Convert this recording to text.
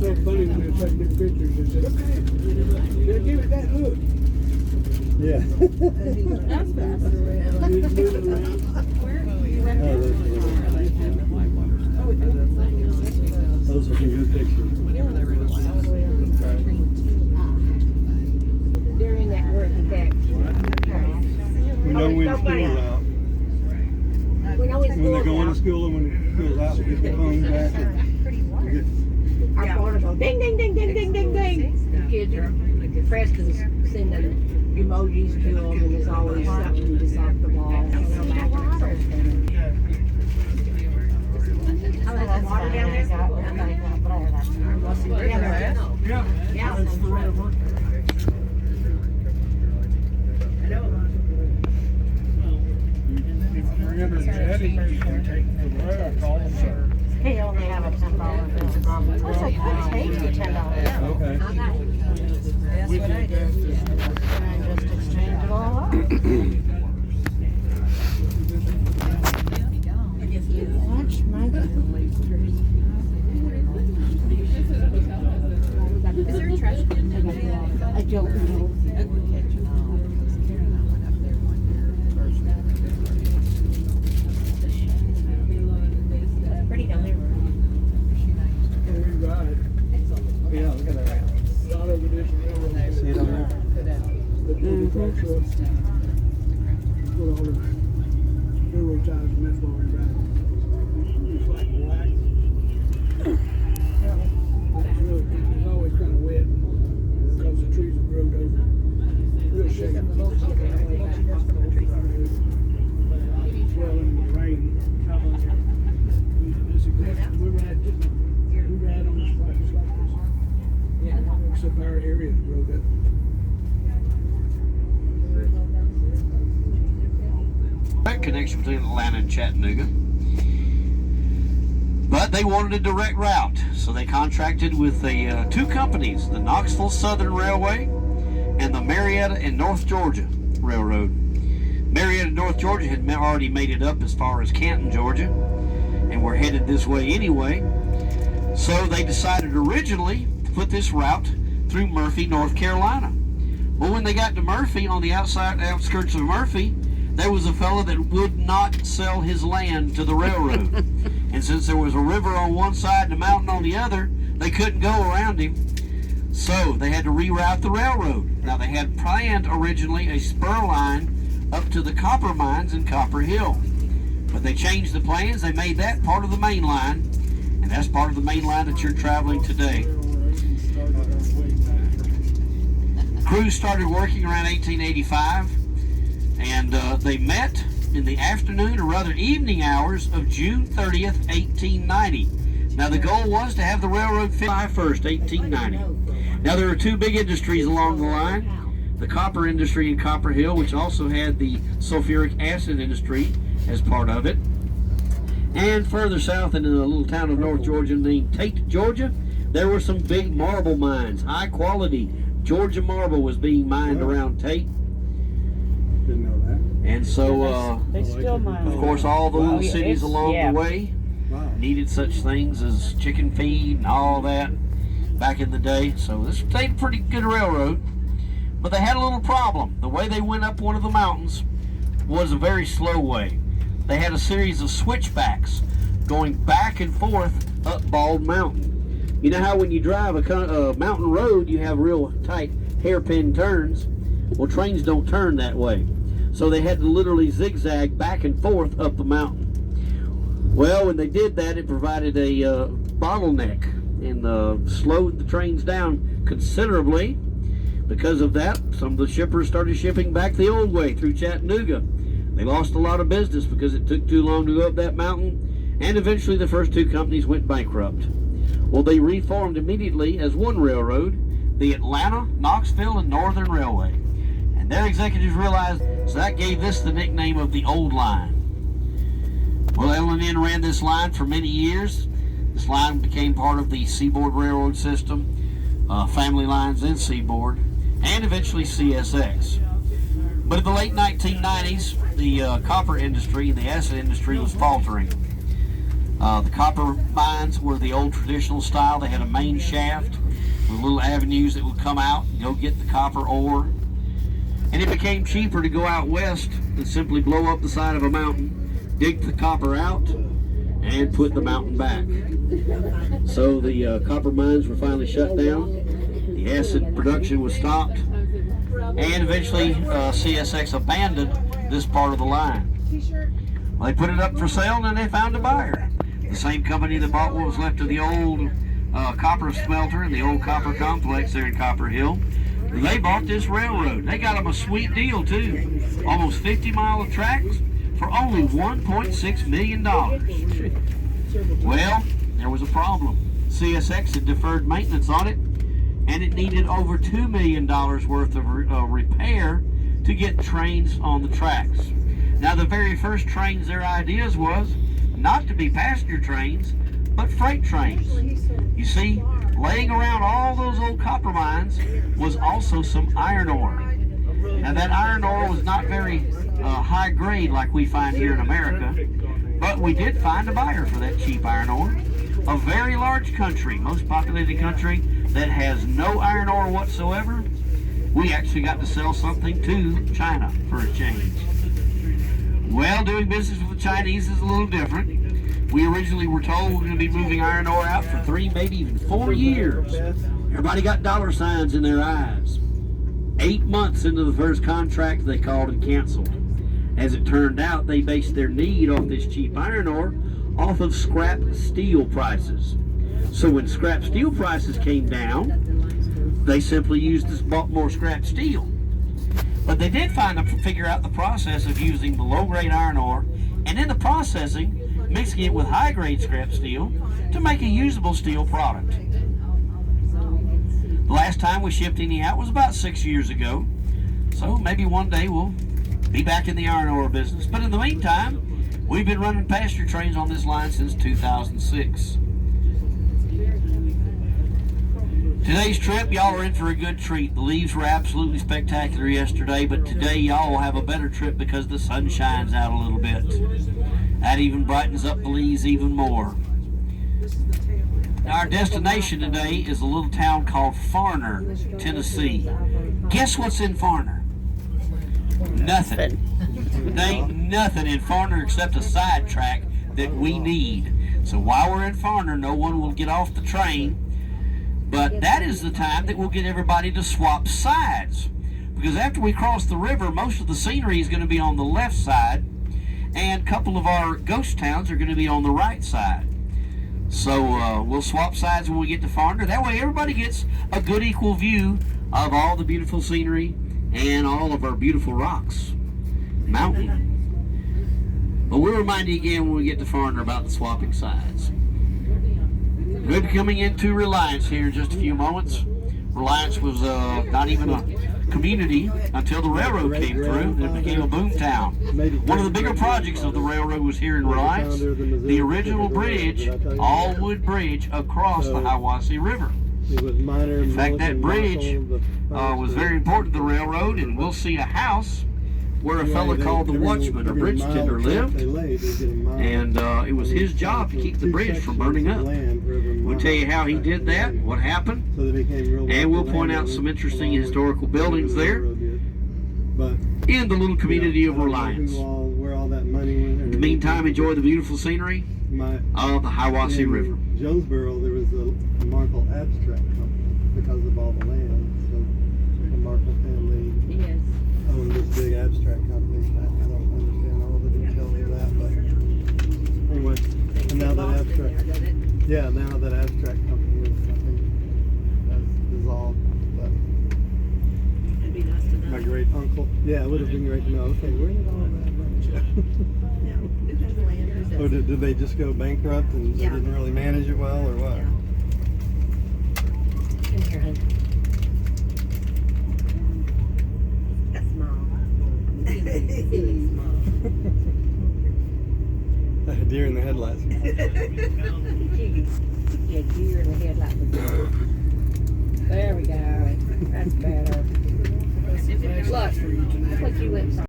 so funny when they take big pictures and say, look at it. They'll give it that look. Yeah. That's fast. He's moving around. Those are some good pictures. During that work attack. We know when school's out. We know When they're going to school and when school's out, we get the phone back. Our phone will go ding, ding, ding, ding, ding, ding, ding. The kids are Preston's sending emojis to them, and there's always something just off the wall. And they're laughing at something. Water down there? Yeah. It's the river. If you're in a jetty, you can take the road also. He only have a $10 bill. That's a good tasty $10 bill. Okay. That's what I did. And I just exchanged it all up. Watch my Is there a trash can? I don't know. Pretty down there. We ride. Yeah, look at that. A lot of it is railroad. See it on there? The big trucks up. Put all the railroad ties and that's what we ride. It's like black. It's always kind of wet because the trees have grown over. Real shaky. Well, in the rain. It's exactly, we ride on the spikes like this. Except our area is broke up. Direct connection between Atlanta and Chattanooga. But they wanted a direct route, so they contracted with the two companies, the Knoxville Southern Railway and the Marietta and North Georgia Railroad. Marietta and North Georgia had already made it up as far as Canton, Georgia, and were headed this way anyway. So they decided originally to put this route through Murphy, North Carolina. Well, when they got to Murphy, on the outskirts of Murphy, there was a fellow that would not sell his land to the railroad. And since there was a river on one side and a mountain on the other, they couldn't go around him. So they had to reroute the railroad. Now they had planned originally a spur line up to the copper mines in Copper Hill. But they changed the plans. They made that part of the main line. And that's part of the main line that you're traveling today. Crews started working around 1885. And they met in the afternoon, or rather evening hours of June 30th, 1890. Now the goal was to have the railroad finish July 1st, 1890. Now there were two big industries along the line. The copper industry in Copper Hill, which also had the sulfuric acid industry as part of it. And further south in a little town of North Georgia named Tate, Georgia, there were some big marble mines. High quality Georgia marble was being mined around Tate. Didn't know that. And so, They still mine. of course, all the little Wow. cities along Yeah. the way Wow. needed such things as chicken feed and all that back in the day. So this stayed a pretty good railroad. But they had a little problem. The way they went up one of the mountains was a very slow way. They had a series of switchbacks going back and forth up Bald Mountain. You know how when you drive a mountain road, you have real tight hairpin turns? Well, trains don't turn that way. So they had to literally zigzag back and forth up the mountain. Well, when they did that, it provided a bottleneck and slowed the trains down considerably. Because of that, some of the shippers started shipping back the old way through Chattanooga. They lost a lot of business because it took too long to go up that mountain, and eventually the first two companies went bankrupt. Well, they reformed immediately as one railroad, the Atlanta, Knoxville, and Northern Railway. And their executives realized, so that gave this the nickname of the Old Line. Well, L&N ran this line for many years. This line became part of the Seaboard Railroad system, Family Lines and Seaboard, and eventually CSX. But in the late 1990s, the copper industry and the acid industry was faltering. The copper mines were the old traditional style. They had a main shaft with little avenues that would come out and go get the copper ore. And it became cheaper to go out west than simply blow up the side of a mountain, dig the copper out, and put the mountain back. So the copper mines were finally shut down. The acid production was stopped. And eventually CSX abandoned this part of the line. Well, they put it up for sale and then they found a buyer. The same company that bought what was left of the old copper smelter and the old copper complex there in Copper Hill. They bought this railroad. They got them a sweet deal too. Almost 50 miles of tracks for only $1.6 million. Well, there was a problem. CSX had deferred maintenance on it, and it needed over $2 million worth of repair to get trains on the tracks. Now, the very first trains, their ideas was not to be passenger trains, but freight trains. You see, laying around all those old copper mines was also some iron ore. Now, that iron ore was not very high grade like we find here in America, but we did find a buyer for that cheap iron ore. A very large country, most populated country, that has no iron ore whatsoever. We actually got to sell something to China for a change. Well, doing business with the Chinese is a little different. We originally were told we're going to be moving iron ore out for 3, maybe even 4 years. Everybody got dollar signs in their eyes. 8 months into the first contract, they called and canceled. As it turned out, they based their need off this cheap iron ore off of scrap steel prices. So when scrap steel prices came down, they simply bought more scrap steel. But they did figure out the process of using the low-grade iron ore, and in the processing, mixing it with high-grade scrap steel to make a usable steel product. The last time we shipped any out was about 6 years ago, so maybe one day we'll be back in the iron ore business. But in the meantime, we've been running passenger trains on this line since 2006. Today's trip, y'all are in for a good treat. The leaves were absolutely spectacular yesterday, but today y'all will have a better trip because the sun shines out a little bit. That even brightens up the leaves even more. Now, our destination today is a little town called Farner, Tennessee. Guess what's in Farner? Nothing. There ain't nothing in Farner except a sidetrack that we need. So while we're in Farner, no one will get off the train. But that is the time that we'll get everybody to swap sides. Because after we cross the river, most of the scenery is going to be on the left side, and a couple of our ghost towns are going to be on the right side. So we'll swap sides when we get to Farner. That way everybody gets a good equal view of all the beautiful scenery and all of our beautiful rocks. Mountain. But we'll remind you again when we get to Farner about the swapping sides. We'll be coming into Reliance here in just a few moments. Reliance was not even a community until the railroad came through and it became a boom town. One of the bigger projects of the railroad was here in Reliance, the original bridge, all wood bridge across the Hiawasee River. In fact, that bridge was very important to the railroad, and we'll see a house where a fellow called the watchman, or bridge tender, lived, and it was his job to keep the bridge from burning up. We'll tell you how he did that, what happened, and we'll point out some interesting historical buildings there in the little community of Reliance. In the meantime, enjoy the beautiful scenery of the Hiawasee River. Jonesboro, there was a Markle Abstract Company because of all the land. So the Markle family owned this big abstract company. I don't understand all the details of that, but anyway. And now that abstract company is, I think, has dissolved. But my great uncle, it would have been great to know. Okay, where did all that money go? Or did they just go bankrupt and they didn't really manage it well, or what? That's small. Deer in the headlights. Yeah, deer in the headlights. There we go. That's better. Look, what you went from.